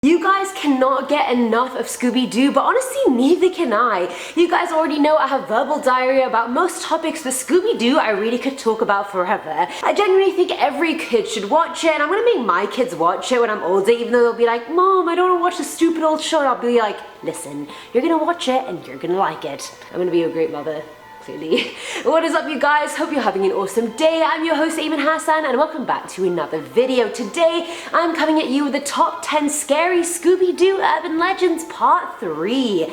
You guys cannot get enough of Scooby Doo, but honestly neither can I. You guys already know I have verbal diarrhea about most topics, but Scooby Doo I really could talk about forever. I genuinely think every kid should watch it, and I'm gonna make my kids watch it when I'm older, even though they'll be like, Mom, I don't wanna watch this stupid old show, and I'll be like, listen, you're gonna watch it and you're gonna like it. I'm gonna be a great mother. Clearly. What is up, you guys? Hope you're having an awesome day. I'm your host Eamon Hassan and welcome back to another video. Today I'm coming at you with the top 10 scary Scooby Doo urban legends part 3.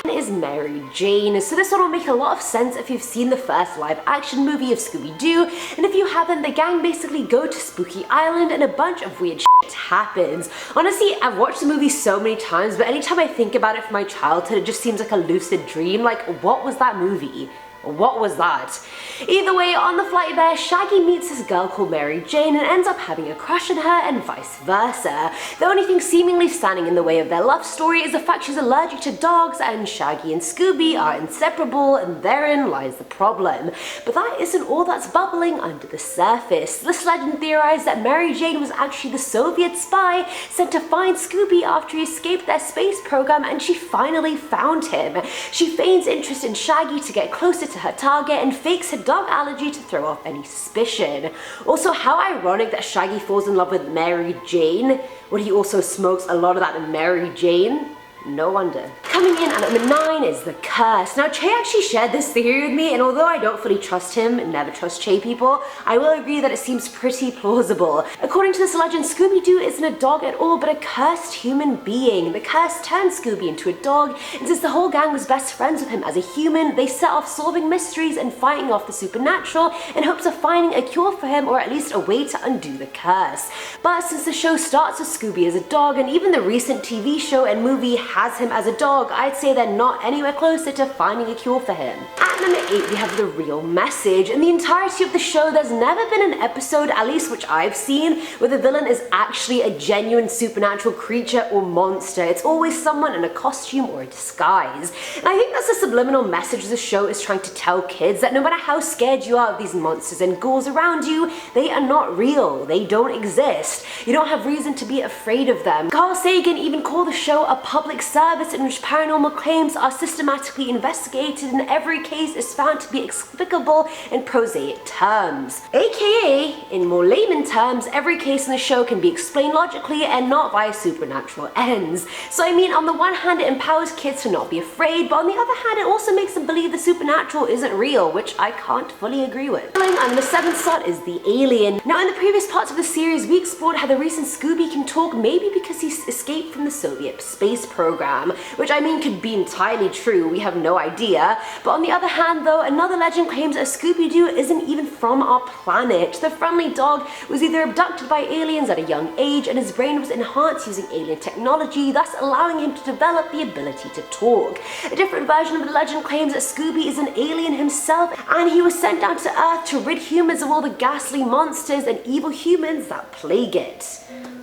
Is Mary Jane. So this one will make a lot of sense if you've seen the first live action movie of Scooby Doo, and if you haven't, the gang basically go to Spooky Island and a bunch of weird shit happens. Honestly, I've watched the movie so many times, but anytime I think about it from my childhood, it just seems like a lucid dream. Like, what was that movie? What was that? Either way, on the flight there, Shaggy meets this girl called Mary Jane and ends up having a crush on her and vice versa. The only thing seemingly standing in the way of their love story is the fact she's allergic to dogs, and Shaggy and Scooby are inseparable, and therein lies the problem. But that isn't all that's bubbling under the surface. This legend theorized that Mary Jane was actually the Soviet spy sent to find Scooby after he escaped their space program, and she finally found him. She feigns interest in Shaggy to get closer to her target and fakes her dog allergy to throw off any suspicion. Also, how ironic that Shaggy falls in love with Mary Jane when he also smokes a lot of that Mary Jane. No wonder. Coming in at number 9 is The Curse. Now, Che actually shared this theory with me, and although I don't fully trust him and never trust Che people, I will agree that it seems pretty plausible. According to this legend, Scooby Doo isn't a dog at all, but a cursed human being. The curse turned Scooby into a dog, and since the whole gang was best friends with him as a human, they set off solving mysteries and fighting off the supernatural in hopes of finding a cure for him, or at least a way to undo the curse. But since the show starts with Scooby as a dog, and even the recent TV show and movie has him as a dog, I'd say they're not anywhere closer to finding a cure for him. At number 8 we have The Real Message. In the entirety of the show, there's never been an episode, at least which I've seen, where the villain is actually a genuine supernatural creature or monster. It's always someone in a costume or a disguise. And I think that's the subliminal message the show is trying to tell kids, that no matter how scared you are of these monsters and ghouls around you, they are not real. They don't exist. You don't have reason to be afraid of them. Carl Sagan even called the show a public service in which paranormal claims are systematically investigated and every case is found to be explicable in prosaic terms. AKA, in more layman terms, every case in the show can be explained logically and not via supernatural ends. So I mean, on the one hand it empowers kids to not be afraid, but on the other hand it also makes them believe the supernatural isn't real, which I can't fully agree with. On the 7th slot is The Alien. Now, in the previous parts of the series we explored how the recent Scooby can talk, maybe because he escaped from the Soviet space program, which I mean could be entirely true, we have no idea. But on the other hand though, another legend claims that Scooby Doo isn't even from our planet. The friendly dog was either abducted by aliens at a young age and his brain was enhanced using alien technology, thus allowing him to develop the ability to talk. A different version of the legend claims that Scooby is an alien himself and he was sent down to Earth to rid humans of all the ghastly monsters and evil humans that plague it.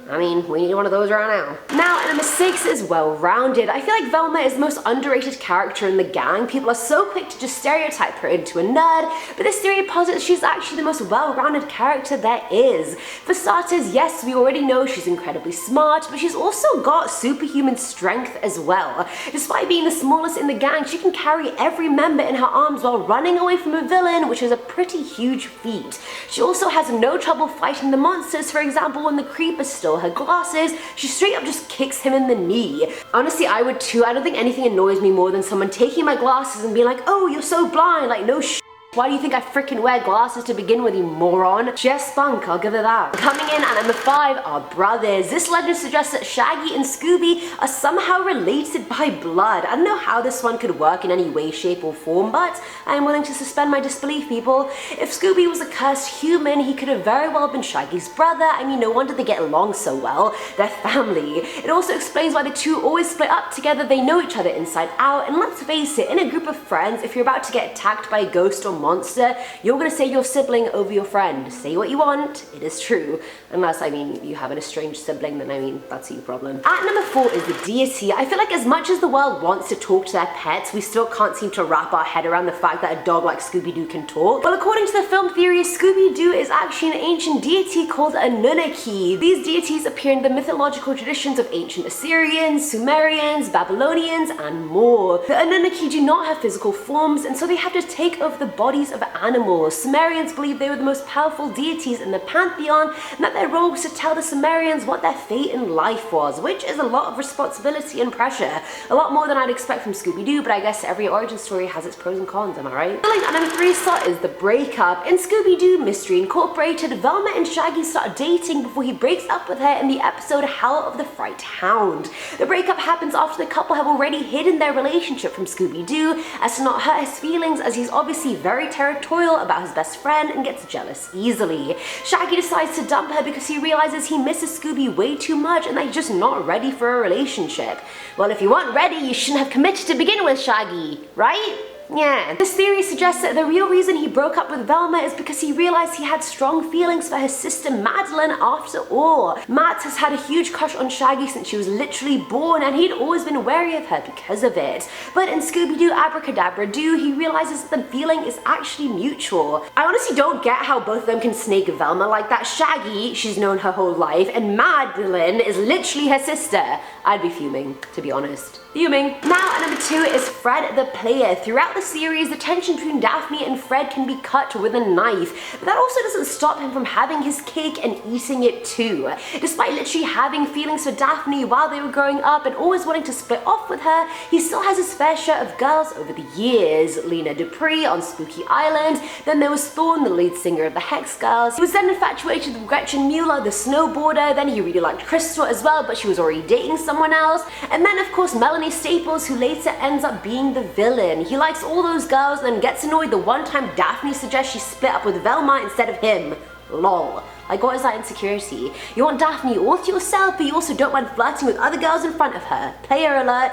I mean, we need one of those right now. Now, at number 6 is Well-Rounded. I feel like Velma is the most underrated character in the gang. People are so quick to just stereotype her into a nerd, but this theory posits she's actually the most well-rounded character there is. For starters, yes, we already know she's incredibly smart, but she's also got superhuman strength as well. Despite being the smallest in the gang, she can carry every member in her arms while running away from a villain, which is a pretty huge feat. She also has no trouble fighting the monsters. For example, when the creeper stole her glasses, she straight up just kicks him in the knee. Honestly, I would too. I don't think anything annoys me more than someone taking my glasses and being like, oh, you're so blind. Like, no shit. Why do you think I freaking wear glasses to begin with, you moron? She has spunk, I'll give her that. Coming in at number 5 are brothers. This legend suggests that Shaggy and Scooby are somehow related by blood. I don't know how this one could work in any way, shape or form, but I am willing to suspend my disbelief, people. If Scooby was a cursed human, he could have very well been Shaggy's brother. I mean, no wonder they get along so well. They're family. It also explains why the two always split up together. They know each other inside out, and let's face it, in a group of friends, if you're about to get attacked by a ghost or monster, monster, you're gonna say your sibling over your friend. Say what you want, it is true. Unless, I mean, you have an estranged sibling, then I mean, that's your problem. At number 4 is the deity. I feel like as much as the world wants to talk to their pets, we still can't seem to wrap our head around the fact that a dog like Scooby Doo can talk. Well, according to the film theory, Scooby Doo is actually an ancient deity called Anunnaki. These deities appear in the mythological traditions of ancient Assyrians, Sumerians, Babylonians, and more. The Anunnaki do not have physical forms, and so they have to take over the bodies of animals. Sumerians believed they were the most powerful deities in the pantheon, and that their role was to tell the Sumerians what their fate in life was, which is a lot of responsibility and pressure. A lot more than I'd expect from Scooby Doo, but I guess every origin story has its pros and cons, am I right? At number 3 slot is the breakup. In Scooby Doo Mystery Incorporated, Velma and Shaggy start dating before he breaks up with her in the episode Howl of the Fright Hound. The breakup happens after the couple have already hidden their relationship from Scooby Doo as to not hurt his feelings, as he's obviously very territorial about his best friend and gets jealous easily. Shaggy decides to dump her because he realizes he misses Scooby way too much and that he's just not ready for a relationship. Well, if you weren't ready, you shouldn't have committed to begin with, Shaggy, right? Yeah. This theory suggests that the real reason he broke up with Velma is because he realized he had strong feelings for his sister Madeline after all. Matt has had a huge crush on Shaggy since she was literally born, and he'd always been wary of her because of it. But in Scooby-Doo Abracadabra Doo, he realizes that the feeling is actually mutual. I honestly don't get how both of them can snake Velma like that. Shaggy, she's known her whole life, and Madeline is literally her sister. I'd be fuming, to be honest. Fuming. Now at number 2 is Fred the Player. Throughout the series, the tension between Daphne and Fred can be cut with a knife, but that also doesn't stop him from having his cake and eating it too. Despite literally having feelings for Daphne while they were growing up and always wanting to split off with her, he still has his fair share of girls over the years. Lena Dupree on Spooky Island, then there was Thorne, the lead singer of the Hex Girls. He was then infatuated with Gretchen Mueller, the snowboarder, then he really liked Crystal as well, but she was already dating someone else, and then of course Melanie Staples, who later ends up being the villain. He likes all those girls and then gets annoyed the one time Daphne suggests she split up with Velma instead of him. Lol. Like, what is that insecurity? You want Daphne all to yourself, but you also don't mind flirting with other girls in front of her. Player alert.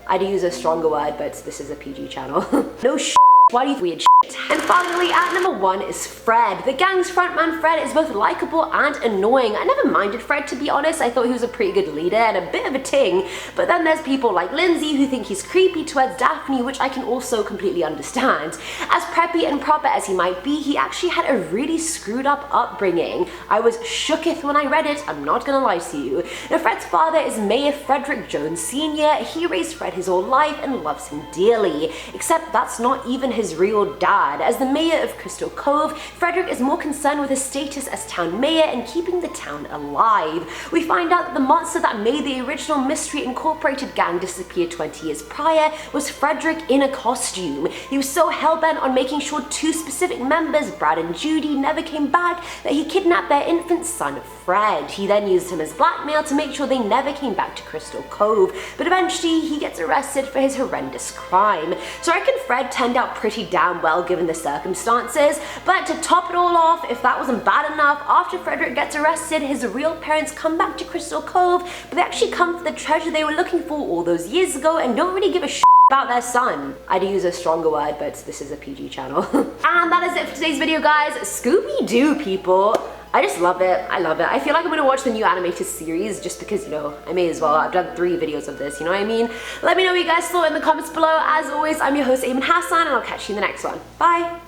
I'd use a stronger word, but this is a PG channel. No sh**. Why do you weird shit? And finally, at number 1 is Fred. The gang's frontman Fred is both likable and annoying. I never minded Fred, to be honest. I thought he was a pretty good leader and a bit of a ting. But then there's people like Lindsay who think he's creepy towards Daphne, which I can also completely understand. As preppy and proper as he might be, he actually had a really screwed up upbringing. I was shooketh when I read it, I'm not gonna lie to you. Now, Fred's father is Mayor Frederick Jones Sr. He raised Fred his whole life and loves him dearly. Except that's not even his real dad. As the mayor of Crystal Cove, Frederick is more concerned with his status as town mayor and keeping the town alive. We find out that the monster that made the original Mystery Incorporated gang disappear 20 years prior was Frederick in a costume. He was so hellbent on making sure 2 specific members, Brad and Judy, never came back that he kidnapped their infant son, Fred. He then used him as blackmail to make sure they never came back to Crystal Cove, but eventually he gets arrested for his horrendous crime. So I reckon Fred turned out pretty damn well given the circumstances. But to top it all off, if that wasn't bad enough, after Frederick gets arrested, his real parents come back to Crystal Cove, but they actually come for the treasure they were looking for all those years ago and don't really give a shit about their son. I'd use a stronger word, but this is a PG channel. And that is it for today's video, guys. Scooby Doo, people. I just love it. I love it. I feel like I'm gonna watch the new animated series just because, you know, I may as well. I've done 3 videos of this, you know what I mean? Let me know what you guys thought in the comments below. As always, I'm your host, Eamon Hassan, and I'll catch you in the next one. Bye!